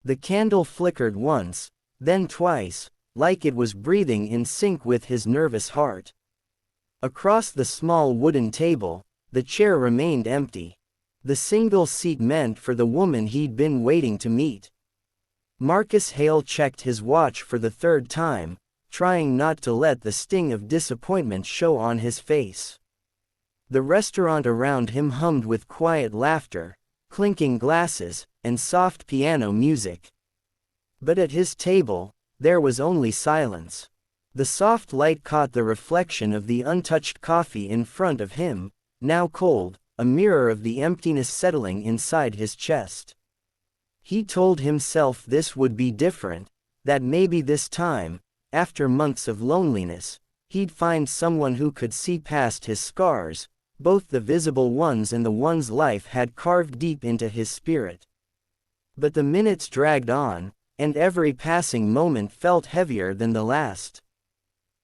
The candle flickered once, then twice, like it was breathing in sync with his nervous heart. Across the small wooden table, the chair remained empty. The single seat meant for the woman he'd been waiting to meet. Marcus Hale checked his watch for the third time, trying not to let the sting of disappointment show on his face. The restaurant around him hummed with quiet laughter, clinking glasses, and soft piano music. But at his table, there was only silence. The soft light caught the reflection of the untouched coffee in front of him, now cold, a mirror of the emptiness settling inside his chest. He told himself this would be different, that maybe this time, after months of loneliness, he'd find someone who could see past his scars, both the visible ones and the ones life had carved deep into his spirit. But the minutes dragged on, and every passing moment felt heavier than the last.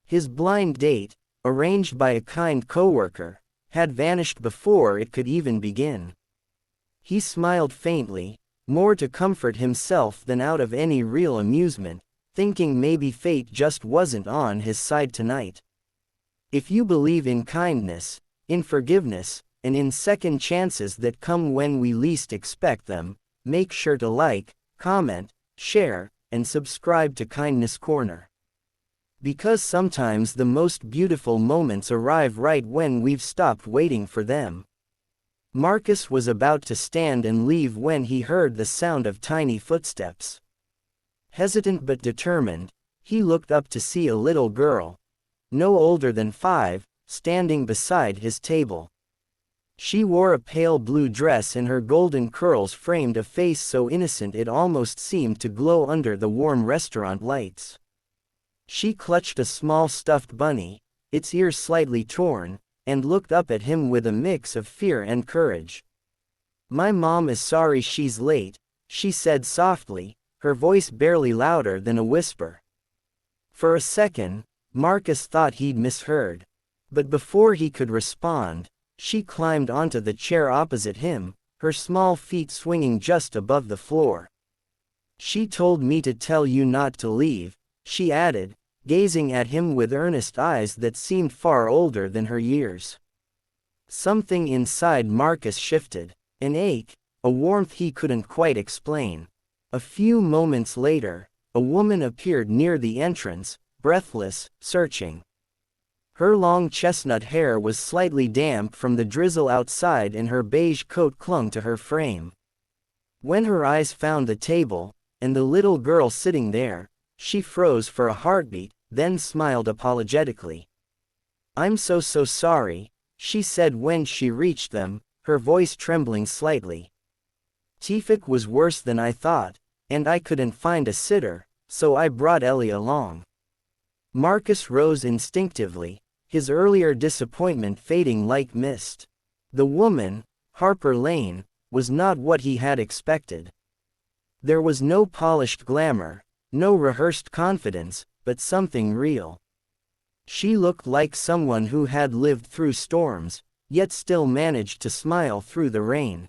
His blind date, arranged by a kind coworker, had vanished before it could even begin. He smiled faintly, more to comfort himself than out of any real amusement, thinking maybe fate just wasn't on his side tonight. If you believe in kindness, in forgiveness, and in second chances that come when we least expect them, make sure to like, comment, share, and subscribe to Kindness Corner. Because sometimes the most beautiful moments arrive right when we've stopped waiting for them. Marcus was about to stand and leave when he heard the sound of tiny footsteps. Hesitant but determined, he looked up to see a little girl, no older than 5, standing beside his table. She wore a pale blue dress and her golden curls framed a face so innocent it almost seemed to glow under the warm restaurant lights. She clutched a small stuffed bunny, its ears slightly torn, and looked up at him with a mix of fear and courage. "My mom is sorry she's late," she said softly, her voice barely louder than a whisper. For a second, Marcus thought he'd misheard. But before he could respond, she climbed onto the chair opposite him, her small feet swinging just above the floor. "She told me to tell you not to leave," she added, gazing at him with earnest eyes that seemed far older than her years. Something inside Marcus shifted, an ache, a warmth he couldn't quite explain. A few moments later, a woman appeared near the entrance, breathless, searching. Her long chestnut hair was slightly damp from the drizzle outside and her beige coat clung to her frame. When her eyes found the table, and the little girl sitting there, she froze for a heartbeat, then smiled apologetically. "I'm so sorry," she said when she reached them, her voice trembling slightly. "Tefik was worse than I thought, and I couldn't find a sitter, so I brought Ellie along." Marcus rose instinctively, his earlier disappointment fading like mist. The woman, Harper Lane, was not what he had expected. There was no polished glamour, no rehearsed confidence, but something real. She looked like someone who had lived through storms, yet still managed to smile through the rain.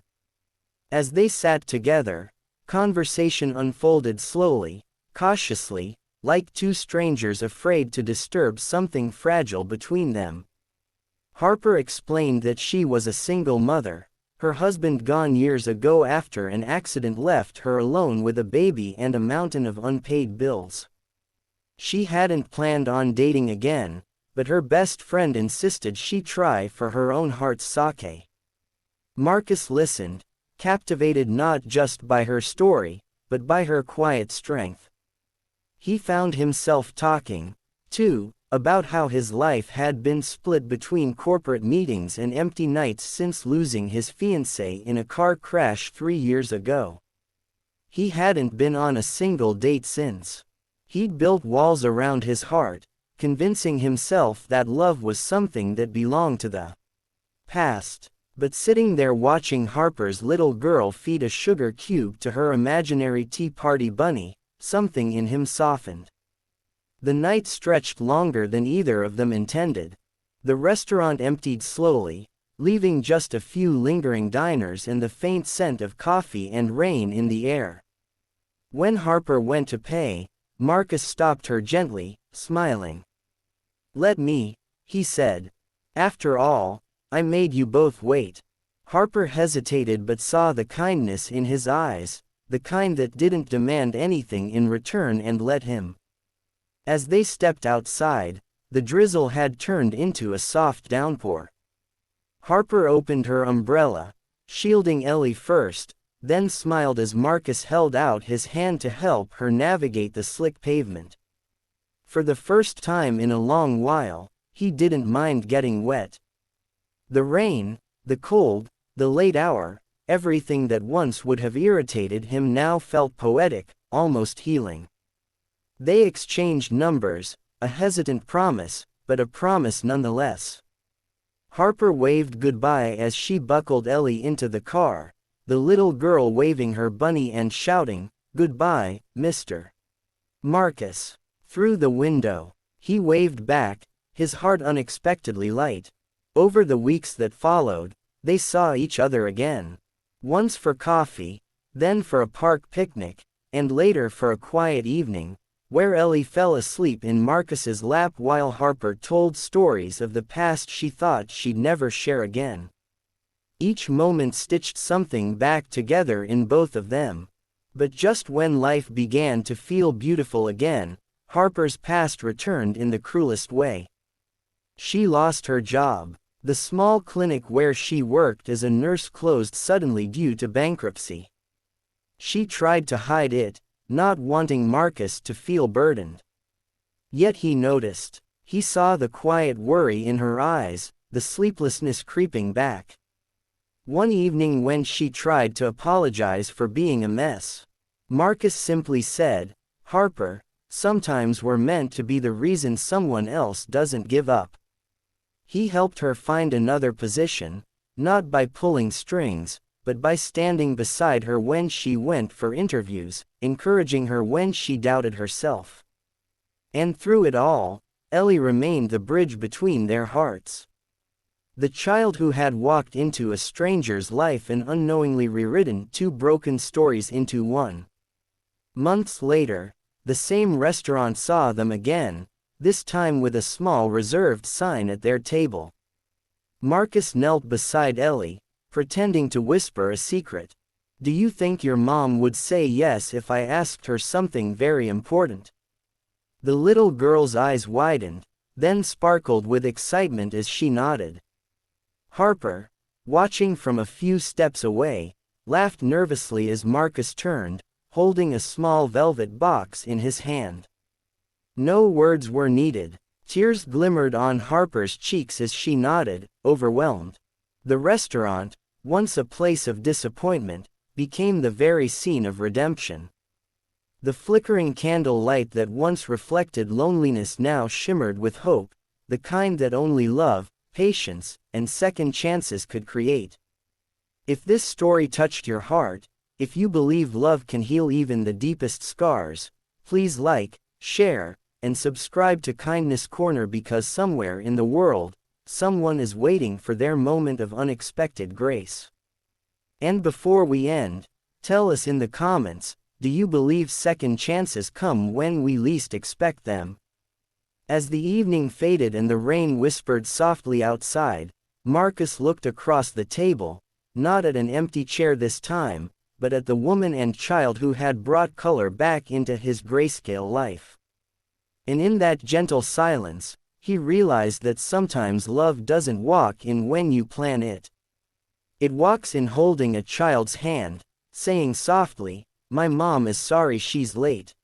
As they sat together, conversation unfolded slowly, cautiously, like two strangers afraid to disturb something fragile between them. Harper explained that she was a single mother, her husband gone years ago after an accident left her alone with a baby and a mountain of unpaid bills. She hadn't planned on dating again, but her best friend insisted she try for her own heart's sake. Marcus listened, captivated not just by her story, but by her quiet strength. He found himself talking, too, about how his life had been split between corporate meetings and empty nights since losing his fiancée in a car crash 3 years ago. He hadn't been on a single date since. He'd built walls around his heart, convincing himself that love was something that belonged to the past. But sitting there watching Harper's little girl feed a sugar cube to her imaginary tea party bunny, something in him softened. The night stretched longer than either of them intended. The restaurant emptied slowly, leaving just a few lingering diners and the faint scent of coffee and rain in the air. When Harper went to pay, Marcus stopped her gently, smiling. "Let me," he said. "After all, I made you both wait." Harper hesitated but saw the kindness in his eyes, the kind that didn't demand anything in return and let him. As they stepped outside, the drizzle had turned into a soft downpour. Harper opened her umbrella, shielding Ellie first, then smiled as Marcus held out his hand to help her navigate the slick pavement. For the first time in a long while, he didn't mind getting wet. The rain, the cold, the late hour, everything that once would have irritated him now felt poetic, almost healing. They exchanged numbers, a hesitant promise, but a promise nonetheless. Harper waved goodbye as she buckled Ellie into the car, the little girl waving her bunny and shouting, "Goodbye, Mr. Marcus." Through the window, he waved back, his heart unexpectedly light. Over the weeks that followed, they saw each other again. Once for coffee, then for a park picnic, and later for a quiet evening, where Ellie fell asleep in Marcus's lap while Harper told stories of the past she thought she'd never share again. Each moment stitched something back together in both of them. But just when life began to feel beautiful again, Harper's past returned in the cruelest way. She lost her job. The small clinic where she worked as a nurse closed suddenly due to bankruptcy. She tried to hide it, not wanting Marcus to feel burdened. Yet he noticed. He saw the quiet worry in her eyes, the sleeplessness creeping back. One evening when she tried to apologize for being a mess, Marcus simply said, "Harper, sometimes we're meant to be the reason someone else doesn't give up." He helped her find another position, not by pulling strings, but by standing beside her when she went for interviews, encouraging her when she doubted herself. And through it all, Ellie remained the bridge between their hearts. The child who had walked into a stranger's life and unknowingly rewritten two broken stories into one. Months later, the same restaurant saw them again, this time with a small reserved sign at their table. Marcus knelt beside Ellie, pretending to whisper a secret. "Do you think your mom would say yes if I asked her something very important?" The little girl's eyes widened, then sparkled with excitement as she nodded. Harper, watching from a few steps away, laughed nervously as Marcus turned, holding a small velvet box in his hand. No words were needed. Tears glimmered on Harper's cheeks as she nodded, overwhelmed. The restaurant, once a place of disappointment, became the very scene of redemption. The flickering candle light that once reflected loneliness now shimmered with hope, the kind that only love, patience, and second chances could create. If this story touched your heart, if you believe love can heal even the deepest scars, please like, share, and subscribe to Kindness Corner, because somewhere in the world, someone is waiting for their moment of unexpected grace. And before we end, tell us in the comments, do you believe second chances come when we least expect them? As the evening faded and the rain whispered softly outside, Marcus looked across the table, not at an empty chair this time, but at the woman and child who had brought color back into his grayscale life. And in that gentle silence, he realized that sometimes love doesn't walk in when you plan it. It walks in holding a child's hand, saying softly, "My mom is sorry she's late."